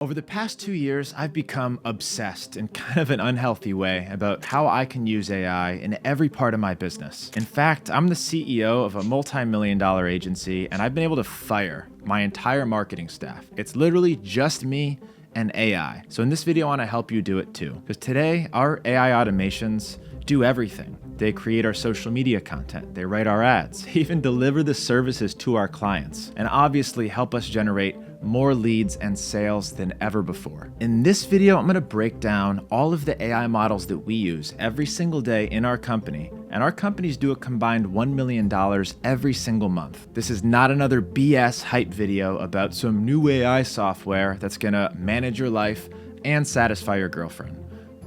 Over the past 2 years, I've become obsessed in kind of an unhealthy way about how I can use AI in every part of my business. In fact, I'm the CEO of a multi-million-dollar agency, and I've been able to fire my entire marketing staff. It's literally just me and AI. So in this video, I want to help you do it too. Because today, our AI automations do everything. They create our social media content, they write our ads, even deliver the services to our clients, and obviously help us generate more leads and sales than ever before. In this video, I'm gonna break down all of the AI models that we use every single day in our company, and our companies do a combined $1 million every single month. This is not another BS hype video about some new AI software that's gonna manage your life and satisfy your girlfriend.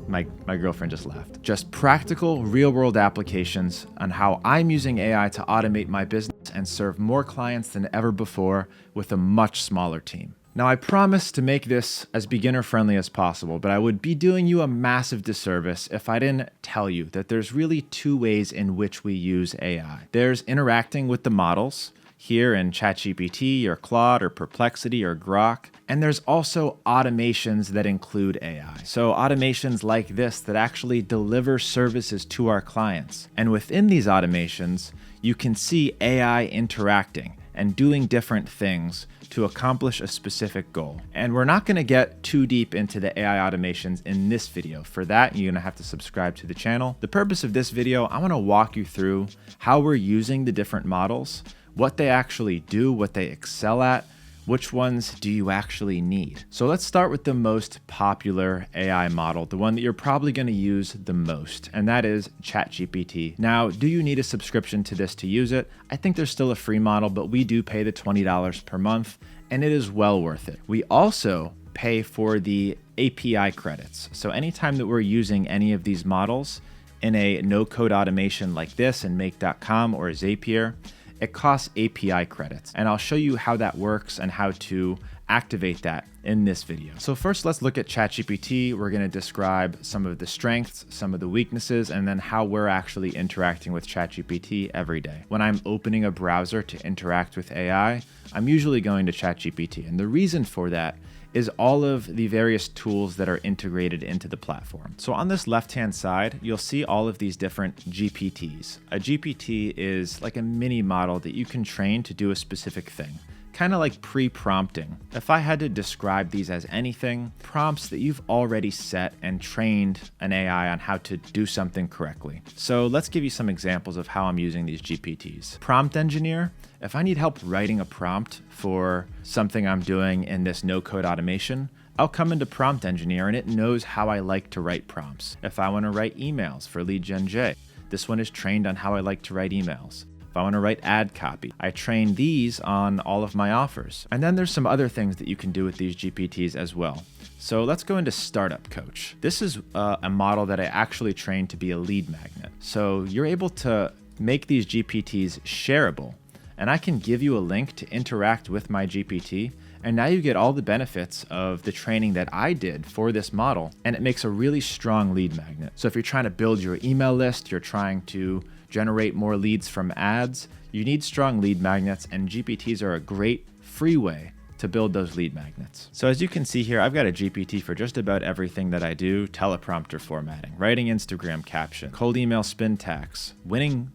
My girlfriend just laughed. Just practical, real-world applications on how I'm using AI to automate my business and serve more clients than ever before with a much smaller team. Now, I promise to make this as beginner-friendly as possible, but I would be doing you a massive disservice if I didn't tell you that there's really two ways in which we use AI. There's interacting with the models, here in Chat GPT or Claude or Perplexity or Grok. And there's also automations that include AI. So automations like this that actually deliver services to our clients. And within these automations, you can see AI interacting and doing different things to accomplish a specific goal. And we're not gonna get too deep into the AI automations in this video. For that, you're gonna have to subscribe to the channel. The purpose of this video, I wanna walk you through how we're using the different models, what they actually do, what they excel at, which ones do you actually need? So let's start with the most popular AI model, the one that you're probably going to use the most, and that is Chat GPT. Now, do you need a subscription to this to use it? I think there's still a free model, but we do pay the $20 per month, and it is well worth it. We also pay for the API credits. So anytime that we're using any of these models in a no-code automation like this in Make.com or Zapier, it costs API credits, and I'll show you how that works and how to activate that in this video. So first, let's look at ChatGPT. We're going to describe some of the strengths, some of the weaknesses, and then how we're actually interacting with ChatGPT every day. When I'm opening a browser to interact with AI, I'm usually going to ChatGPT, and the reason for that is all of the various tools that are integrated into the platform. So on this left-hand side, you'll see all of these different GPTs. A GPT is like a mini model that you can train to do a specific thing, kind of like pre-prompting. If I had to describe these as anything, prompts that you've already set and trained an AI on how to do something correctly. So let's give you some examples of how I'm using these GPTs. Prompt engineer. If I need help writing a prompt for something I'm doing in this no-code automation, I'll come into Prompt Engineer and it knows how I like to write prompts. If I want to write emails for Lead Gen J, this one is trained on how I like to write emails. If I want to write ad copy, I train these on all of my offers. And then there's some other things that you can do with these GPTs as well. So let's go into Startup Coach. This is a model that I actually trained to be a lead magnet. So you're able to make these GPTs shareable, and I can give you a link to interact with my GPT, and now you get all the benefits of the training that I did for this model, and it makes a really strong lead magnet. So if you're trying to build your email list, you're trying to generate more leads from ads, you need strong lead magnets, and GPTs are a great free way to build those lead magnets. So as you can see here, I've got a GPT for just about everything that I do: teleprompter formatting, writing Instagram caption, cold email spin tax, winning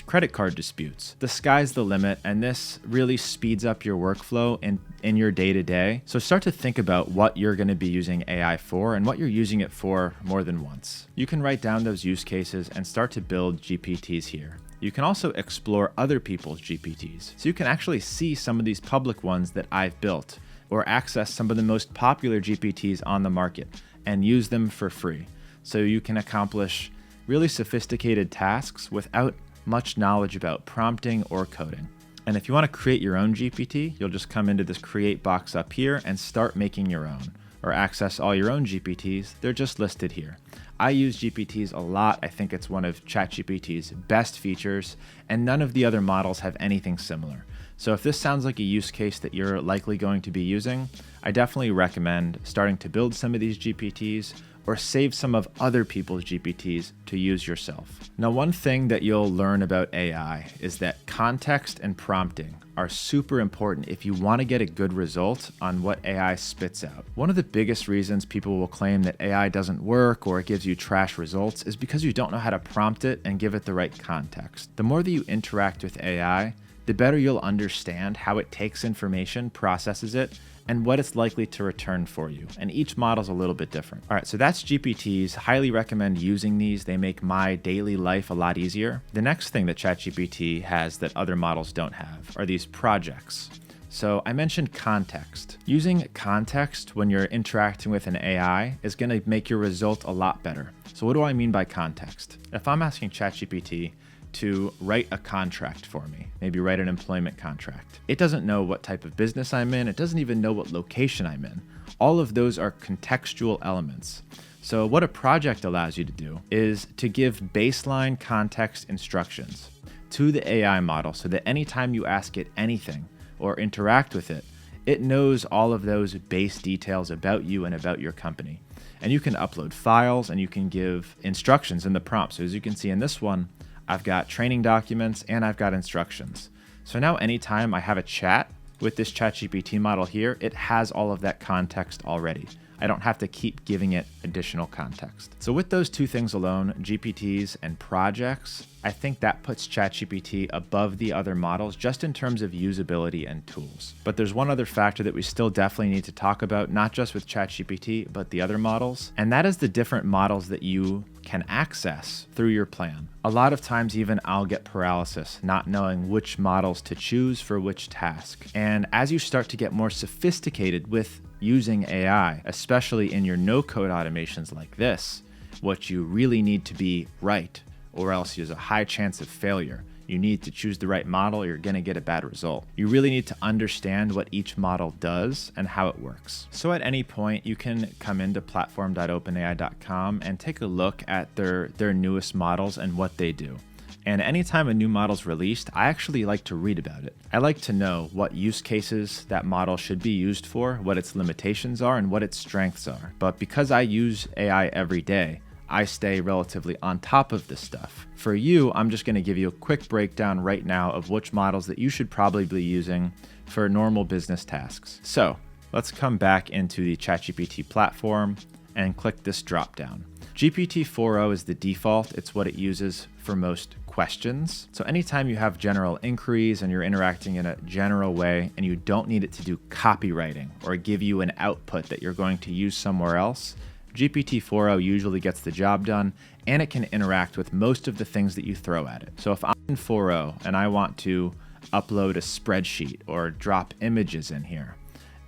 credit card disputes. The sky's the limit, and this really speeds up your workflow in your day-to-day. So start to think about what you're going to be using AI for and what you're using it for more than once. You can write down those use cases and start to build GPTs here. You can also explore other people's GPTs. So you can actually see some of these public ones that I've built, or access some of the most popular GPTs on the market and use them for free. So you can accomplish really sophisticated tasks without much knowledge about prompting or coding. And if you want to create your own GPT, you'll just come into this create box up here and start making your own, or access all your own GPTs. They're just listed here. I use GPTs a lot. I think it's one of ChatGPT's best features, and none of the other models have anything similar. So if this sounds like a use case that you're likely going to be using, I definitely recommend starting to build some of these GPTs or save some of other people's GPTs to use yourself. Now, one thing that you'll learn about AI is that context and prompting are super important if you want to get a good result on what AI spits out. One of the biggest reasons people will claim that AI doesn't work or it gives you trash results is because you don't know how to prompt it and give it the right context. The more that you interact with AI, the better you'll understand how it takes information, processes it, and what it's likely to return for you. And each model's a little bit different. All right, so that's GPTs. Highly recommend using these. They make my daily life a lot easier. The next thing that ChatGPT has that other models don't have are these projects. So I mentioned context. Using context when you're interacting with an AI is going to make your result a lot better. So what do I mean by context? If I'm asking ChatGPT to write a contract for me, maybe write an employment contract, it doesn't know what type of business I'm in. It doesn't even know what location I'm in. All of those are contextual elements. So what a project allows you to do is to give baseline context instructions to the AI model so that anytime you ask it anything or interact with it, it knows all of those base details about you and about your company. And you can upload files and you can give instructions in the prompt. So as you can see in this one, I've got training documents and I've got instructions. So now anytime I have a chat with this ChatGPT model here, it has all of that context already. I don't have to keep giving it additional context. So with those two things alone, GPTs and projects, I think that puts ChatGPT above the other models just in terms of usability and tools. But there's one other factor that we still definitely need to talk about, not just with ChatGPT, but the other models, and that is the different models that you can access through your plan. A lot of times even I'll get paralysis, not knowing which models to choose for which task. And as you start to get more sophisticated with using AI, especially in your no-code automations like this, what you really need to be right, or else there's a high chance of failure. You need to choose the right model or you're going to get a bad result. You really need to understand what each model does and how it works. So at any point, you can come into platform.openai.com and take a look at their newest models and what they do. And anytime a new model is released, I actually like to read about it. I like to know what use cases that model should be used for, what its limitations are, and what its strengths are. But because I use AI every day, I stay relatively on top of this stuff. For you, I'm just going to give you a quick breakdown right now of which models that you should probably be using for normal business tasks. So let's come back into the ChatGPT platform and click this drop down. GPT-4o is the default. It's what it uses for most questions. So anytime you have general inquiries and you're interacting in a general way and you don't need it to do copywriting or give you an output that you're going to use somewhere else, GPT-4o usually gets the job done and it can interact with most of the things that you throw at it. So if I'm in 4o and I want to upload a spreadsheet or drop images in here,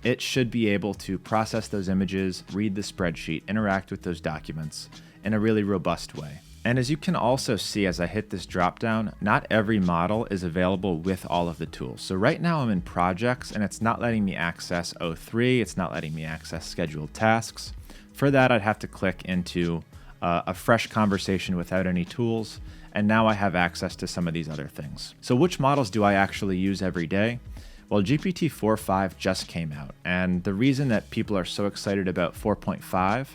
it should be able to process those images, read the spreadsheet, interact with those documents in a really robust way. And as you can also see as I hit this drop down, not every model is available with all of the tools. So right now I'm in projects and it's not letting me access O3, it's not letting me access scheduled tasks. For that, I'd have to click into a fresh conversation without any tools. And now I have access to some of these other things. So which models do I actually use every day? Well, GPT 4.5 just came out. And the reason that people are so excited about 4.5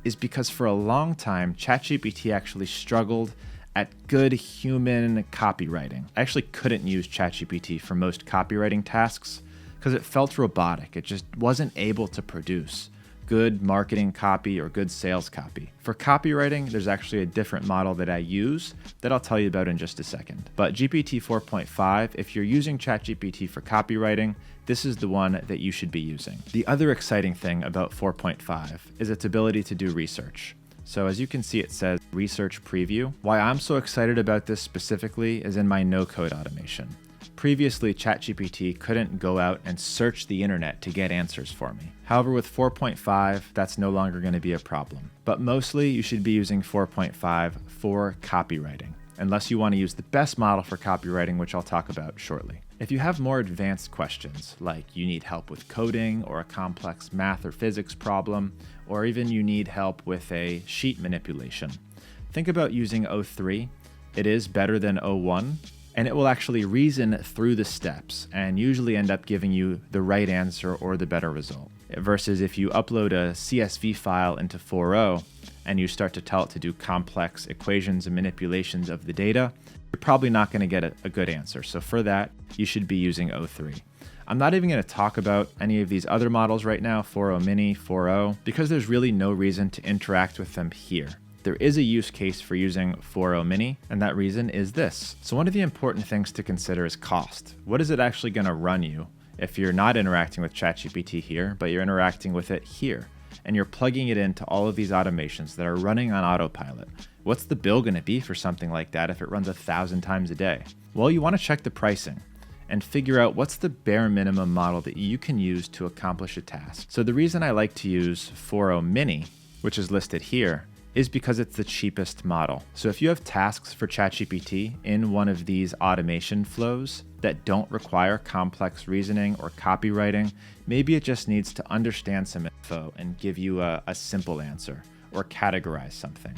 is because for a long time, ChatGPT actually struggled at good human copywriting. I actually couldn't use ChatGPT for most copywriting tasks because it felt robotic. It just wasn't able to produce good marketing copy or good sales copy. For copywriting, there's actually a different model that I use that I'll tell you about in just a second. But GPT 4.5, if you're using ChatGPT for copywriting, this is the one that you should be using. The other exciting thing about 4.5 is its ability to do research. So as you can see, it says research preview. Why I'm so excited about this specifically is in my no-code automation. Previously, ChatGPT couldn't go out and search the internet to get answers for me. However, with 4.5, that's no longer going to be a problem. But mostly, you should be using 4.5 for copywriting, unless you want to use the best model for copywriting, which I'll talk about shortly. If you have more advanced questions, like you need help with coding or a complex math or physics problem, or even you need help with a sheet manipulation, think about using O3. It is better than O1. And it will actually reason through the steps and usually end up giving you the right answer or the better result. versus if you upload a CSV file into 4.0 and you start to tell it to do complex equations and manipulations of the data, you're probably not going to get a good answer. So for that, you should be using O3. I'm not even going to talk about any of these other models right now, 4.0 mini, 4.0, because there's really no reason to interact with them here. There is a use case for using 4.0 mini, and that reason is this. So one of the important things to consider is cost. What is it actually going to run you if you're not interacting with ChatGPT here, but you're interacting with it here, and you're plugging it into all of these automations that are running on autopilot? What's the bill going to be for something like that if it runs 1,000 times a day? Well, you want to check the pricing and figure out what's the bare minimum model that you can use to accomplish a task. So the reason I like to use 4.0 mini, which is listed here, is because it's the cheapest model. So if you have tasks for ChatGPT in one of these automation flows that don't require complex reasoning or copywriting, maybe it just needs to understand some info and give you a simple answer or categorize something.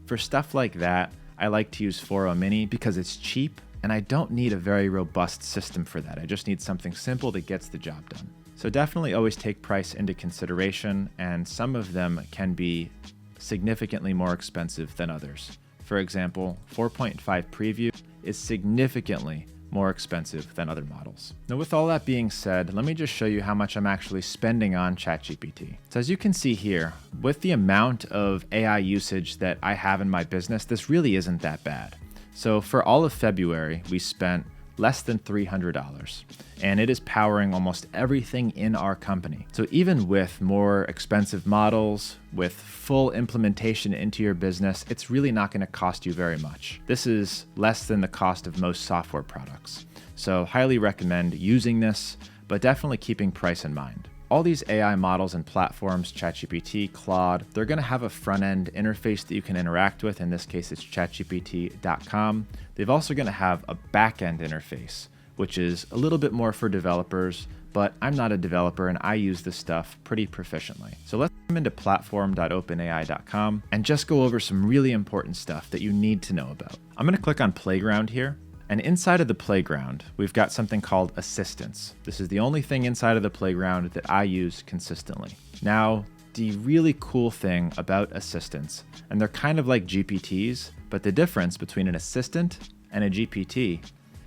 For stuff like that, I like to use 4.0 mini because it's cheap and I don't need a very robust system for that. I just need something simple that gets the job done. So definitely always take price into consideration, and some of them can be significantly more expensive than others. For example, 4.5 preview is significantly more expensive than other models. Now, with all that being said, let me just show you how much I'm actually spending on ChatGPT. So as you can see here, with the amount of AI usage that I have in my business, this really isn't that bad. So for all of February, we spent less than $300, and it is powering almost everything in our company. So even with more expensive models, with full implementation into your business, it's really not going to cost you very much. This is less than the cost of most software products. So highly recommend using this, but definitely keeping price in mind. All these AI models and platforms, ChatGPT, Claude, they're going to have a front-end interface that you can interact with. In this case, it's chatgpt.com. They're also going to have a back-end interface, which is a little bit more for developers, but I'm not a developer and I use this stuff pretty proficiently. So let's come into platform.openai.com and just go over some really important stuff that you need to know about. I'm going to click on Playground here. And inside of the playground, we've got something called assistants. This is the only thing inside of the playground that I use consistently. Now, the really cool thing about assistants, and they're kind of like GPTs, but the difference between an assistant and a GPT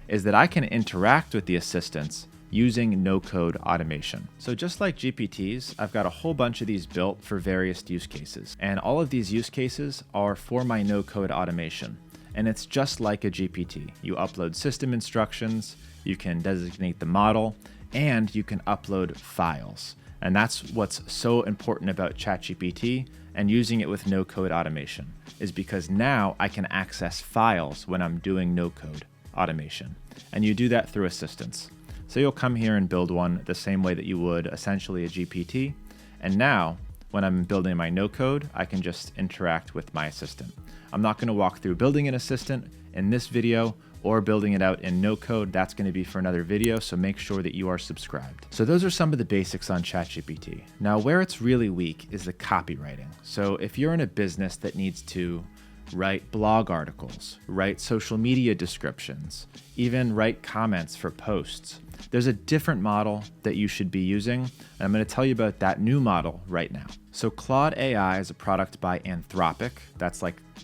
is that I can interact with the assistants using no-code automation. So just like GPTs, I've got a whole bunch of these built for various use cases. And all of these use cases are for my no-code automation. And it's just like a GPT. You upload system instructions, you can designate the model, and you can upload files. And that's what's so important about ChatGPT and using it with no-code automation, is because now I can access files when I'm doing no-code automation. And you do that through assistants. So you'll come here and build one the same way that you would essentially a GPT. And now, when I'm building my no-code, I can just interact with my assistant. I'm not going to walk through building an assistant in this video or building it out in no-code. That's going to be for another video, so make sure that you are subscribed. So those are some of the basics on ChatGPT. Now, where it's really weak is the copywriting. So if you're in a business that needs to write blog articles, write social media descriptions, even write comments for posts, there's a different model that you should be using, and I'm going to tell you about that new model right now. So Claude AI is a product by Anthropic.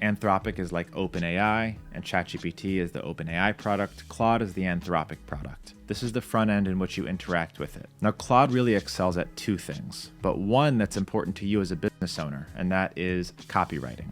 Anthropic is like OpenAI, and ChatGPT is the OpenAI product. Claude is the Anthropic product. This is the front end in which you interact with it. Now, Claude really excels at two things, but one that's important to you as a business owner, and that is copywriting.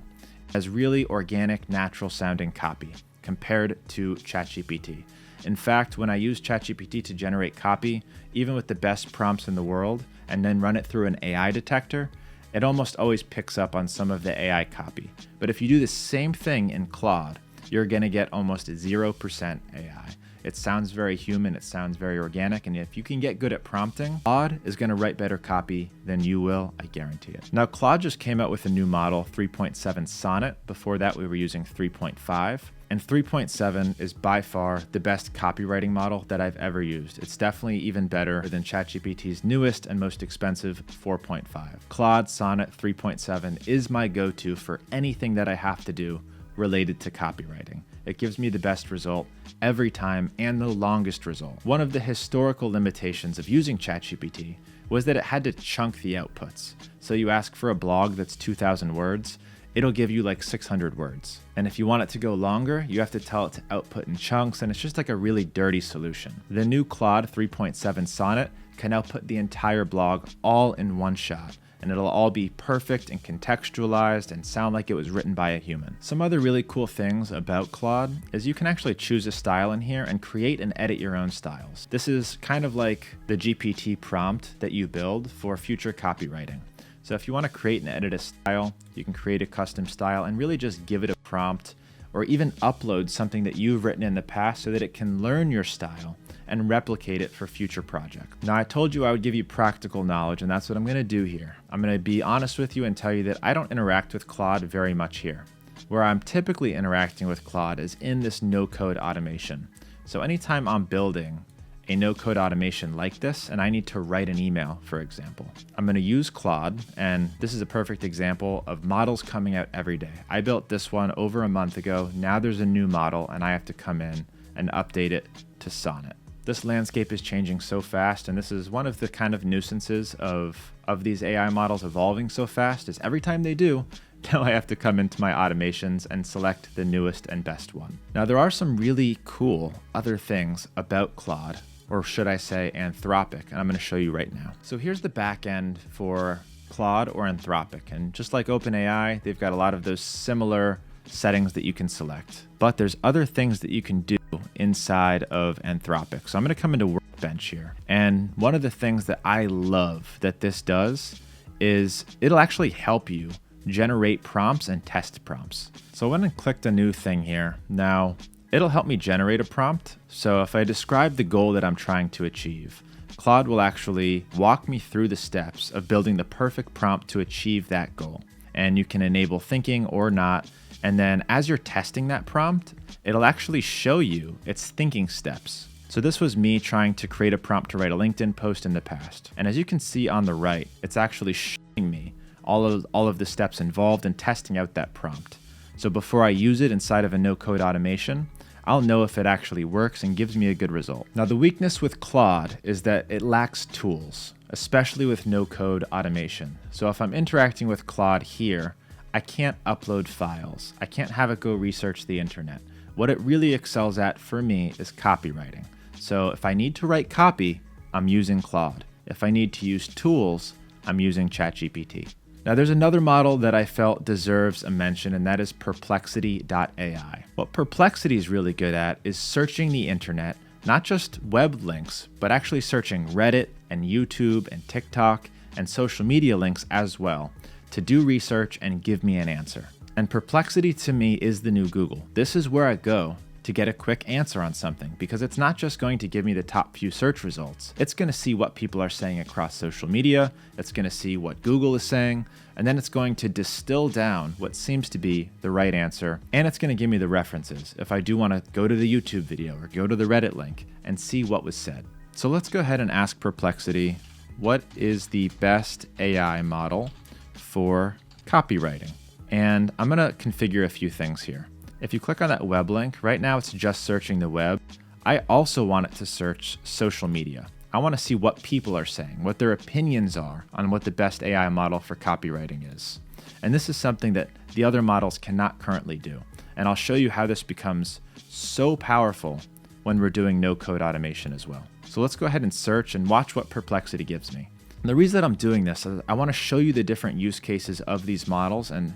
It has really organic, natural sounding copy compared to ChatGPT. In fact, when I use ChatGPT to generate copy, even with the best prompts in the world, and then run it through an AI detector, it almost always picks up on some of the AI copy. But if you do the same thing in Claude, you're going to get almost 0% AI. It sounds very human, it sounds very organic, and if you can get good at prompting, Claude is going to write better copy than you will, I guarantee it. Now, Claude just came out with a new model, 3.7 Sonnet. Before that, we were using 3.5. And 3.7 is by far the best copywriting model that I've ever used. It's definitely even better than ChatGPT's newest and most expensive 4.5. Claude Sonnet 3.7 is my go-to for anything that I have to do related to copywriting. It gives me the best result every time and the longest result. One of the historical limitations of using ChatGPT was that it had to chunk the outputs. So you ask for a blog that's 2,000 words, it'll give you like 600 words. And if you want it to go longer, you have to tell it to output in chunks, and it's just like a really dirty solution. The new Claude 3.7 Sonnet can output the entire blog all in one shot, and it'll all be perfect and contextualized and sound like it was written by a human. Some other really cool things about Claude is you can actually choose a style in here and create and edit your own styles. This is kind of like the GPT prompt that you build for future copywriting. So if you want to create and edit a style, you can create a custom style and really just give it a prompt, or even upload something that you've written in the past so that it can learn your style and replicate it for future projects. Now, I told you I would give you practical knowledge, and that's what I'm going to do here. I'm going to be honest with you and tell you that I don't interact with Claude very much here. Where I'm typically interacting with Claude is in this no-code automation. So anytime I'm building a no-code automation like this, and I need to write an email, for example, I'm going to use Claude, and this is a perfect example of models coming out every day. I built this one over a month ago. Now there's a new model, and I have to come in and update it to Sonnet. This landscape is changing so fast, and this is one of the kind of nuisances of these AI models evolving so fast, is every time they do, now I have to come into my automations and select the newest and best one. Now, there are some really cool other things about Claude, or should I say Anthropic, and I'm going to show you right now. So here's the back end for Claude or Anthropic, and just like OpenAI, they've got a lot of those similar settings that you can select, but there's other things that you can do inside of Anthropic. So I'm going to come into Workbench here, and one of the things that I love that this does is it'll actually help you generate prompts and test prompts. So I went and clicked a new thing here. Now, it'll help me generate a prompt. So if I describe the goal that I'm trying to achieve, Claude will actually walk me through the steps of building the perfect prompt to achieve that goal. And you can enable thinking or not. And then as you're testing that prompt, it'll actually show you its thinking steps. So this was me trying to create a prompt to write a LinkedIn post in the past. And as you can see on the right, it's actually showing me all of the steps involved in testing out that prompt. So before I use it inside of a no-code automation, I'll know if it actually works and gives me a good result. Now, the weakness with Claude is that it lacks tools, especially with no-code automation. So if I'm interacting with Claude here, I can't upload files. I can't have it go research the internet. What it really excels at for me is copywriting. So if I need to write copy, I'm using Claude. If I need to use tools, I'm using ChatGPT. Now, there's another model that I felt deserves a mention, and that is Perplexity.ai. What Perplexity is really good at is searching the internet, not just web links, but actually searching Reddit and YouTube and TikTok and social media links as well to do research and give me an answer. And Perplexity to me is the new Google. This is where I go to get a quick answer on something, because it's not just going to give me the top few search results. It's going to see what people are saying across social media, it's going to see what Google is saying, and then it's going to distill down what seems to be the right answer, and it's going to give me the references if I do want to go to the YouTube video or go to the Reddit link and see what was said. So let's go ahead and ask Perplexity, what is the best AI model for copywriting? And I'm going to configure a few things here. If you click on that web link, right now it's just searching the web. I also want it to search social media. I want to see what people are saying, what their opinions are on what the best AI model for copywriting is. And this is something that the other models cannot currently do. And I'll show you how this becomes so powerful when we're doing no-code automation as well. So let's go ahead and search and watch what Perplexity gives me. And the reason that I'm doing this is I want to show you the different use cases of these models, and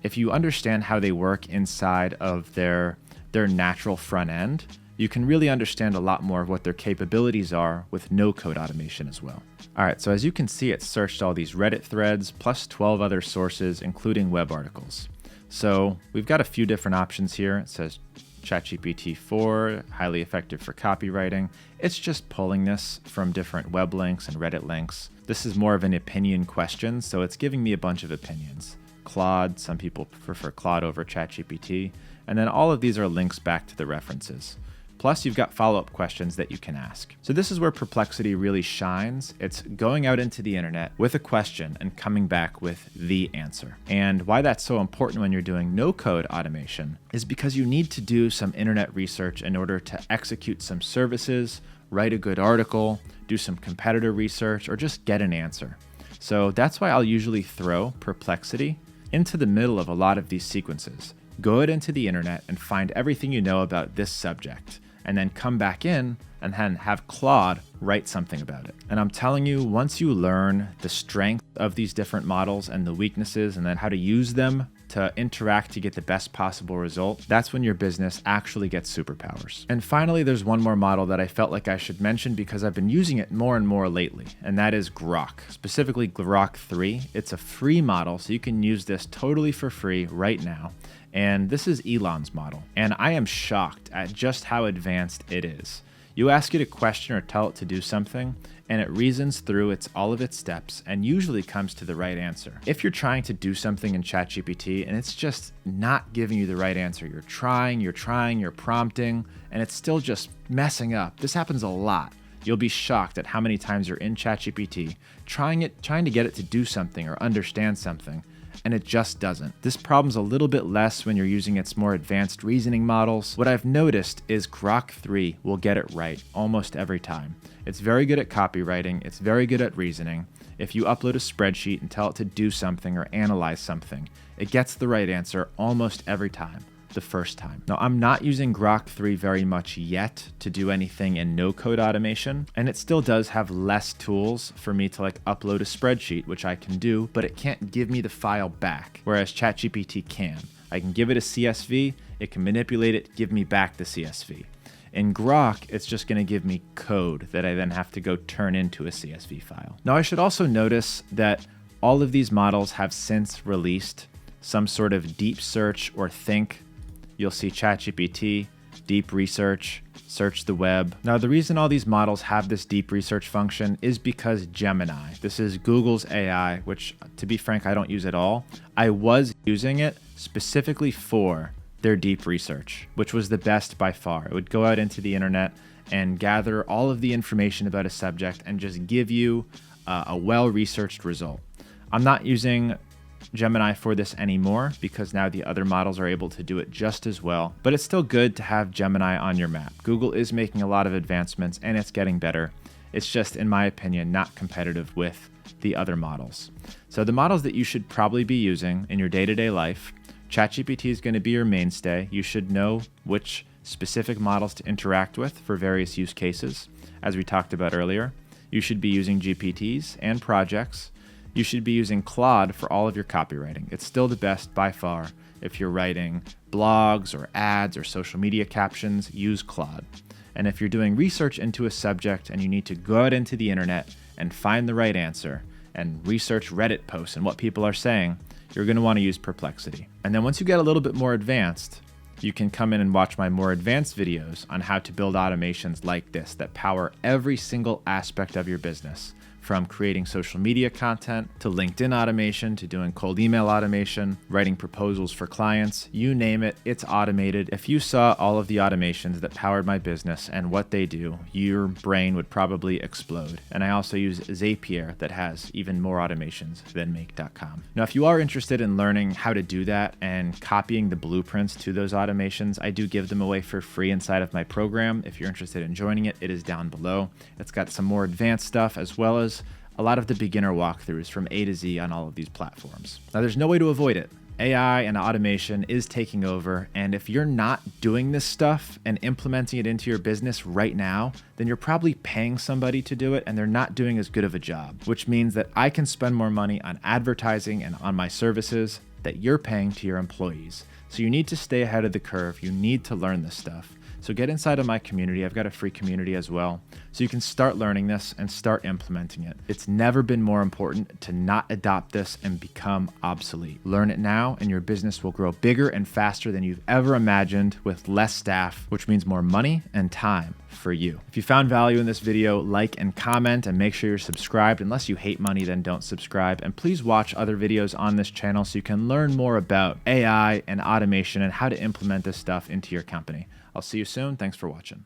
if you understand how they work inside of their natural front end, you can really understand a lot more of what their capabilities are with no-code automation as well. All right, so as you can see, it searched all these Reddit threads plus 12 other sources, including web articles. So we've got a few different options here. It says ChatGPT 4, highly effective for copywriting. It's just pulling this from different web links and Reddit links. This is more of an opinion question, so it's giving me a bunch of opinions. Claude, some people prefer Claude over ChatGPT, and then all of these are links back to the references. Plus, you've got follow-up questions that you can ask. So this is where Perplexity really shines. It's going out into the internet with a question and coming back with the answer. And why that's so important when you're doing no-code automation is because you need to do some internet research in order to execute some services, write a good article, do some competitor research, or just get an answer. So that's why I'll usually throw Perplexity into the middle of a lot of these sequences. Go out into the internet and find everything you know about this subject, and then come back in and then have Claude write something about it. And I'm telling you, once you learn the strength of these different models and the weaknesses, and then how to use them to interact to get the best possible result, that's when your business actually gets superpowers. And finally, there's one more model that I felt like I should mention because I've been using it more and more lately, and that is Grok, specifically Grok 3. It's a free model, so you can use this totally for free right now. And this is Elon's model. And I am shocked at just how advanced it is. You ask it a question or tell it to do something, and it reasons through all of its steps and usually comes to the right answer. If you're trying to do something in Chat GPT and it's just not giving you the right answer, you're trying, you're prompting, and it's still just messing up. This happens a lot. You'll be shocked at how many times you're in Chat GPT trying to get it to do something or understand something, and it just doesn't. This problem's a little bit less when you're using its more advanced reasoning models. What I've noticed is Grok 3 will get it right almost every time. It's very good at copywriting, it's very good at reasoning. If you upload a spreadsheet and tell it to do something or analyze something, it gets the right answer almost every time, the first time. Now, I'm not using Grok 3 very much yet to do anything in no-code automation, and it still does have less tools for me to upload a spreadsheet, which I can do, but it can't give me the file back, whereas ChatGPT can. I can give it a CSV, it can manipulate it, give me back the CSV. In Grok, it's just going to give me code that I then have to go turn into a CSV file. Now, I should also notice that all of these models have since released some sort of deep search or think. You'll see ChatGPT, deep research, search the web. Now, the reason all these models have this deep research function is because Gemini, this is Google's AI, which, to be frank, I don't use at all. I was using it specifically for their deep research, which was the best by far. It would go out into the internet and gather all of the information about a subject and just give you a well-researched result. I'm not using Gemini for this anymore because now the other models are able to do it just as well, but it's still good to have Gemini on your map. Google is making a lot of advancements and it's getting better. It's just, in my opinion, not competitive with the other models. So the models that you should probably be using in your day-to-day life, ChatGPT is going to be your mainstay. You should know which specific models to interact with for various use cases. As we talked about earlier, you should be using GPTs and projects. You should be using Claude for all of your copywriting. It's still the best by far. If you're writing blogs or ads or social media captions, use Claude. And if you're doing research into a subject and you need to go out into the internet and find the right answer and research Reddit posts and what people are saying, you're going to want to use Perplexity. And then once you get a little bit more advanced, you can come in and watch my more advanced videos on how to build automations like this that power every single aspect of your business, from creating social media content to LinkedIn automation to doing cold email automation, writing proposals for clients, you name it, it's automated. If you saw all of the automations that powered my business and what they do, your brain would probably explode. And I also use Zapier that has even more automations than Make.com. Now, if you are interested in learning how to do that and copying the blueprints to those automations, I do give them away for free inside of my program. If you're interested in joining it, it is down below. It's got some more advanced stuff as well as a lot of the beginner walkthroughs from A to Z on all of these platforms. Now, there's no way to avoid it. AI and automation is taking over, and if you're not doing this stuff and implementing it into your business right now, then you're probably paying somebody to do it and they're not doing as good of a job, which means that I can spend more money on advertising and on my services that you're paying to your employees. So you need to stay ahead of the curve. You need to learn this stuff. So get inside of my community. I've got a free community as well. So you can start learning this and start implementing it. It's never been more important to not adopt this and become obsolete. Learn it now and your business will grow bigger and faster than you've ever imagined with less staff, which means more money and time for you. If you found value in this video, like and comment and make sure you're subscribed. Unless you hate money, then don't subscribe. And please watch other videos on this channel so you can learn more about AI and automation and how to implement this stuff into your company. I'll see you soon. Thanks for watching.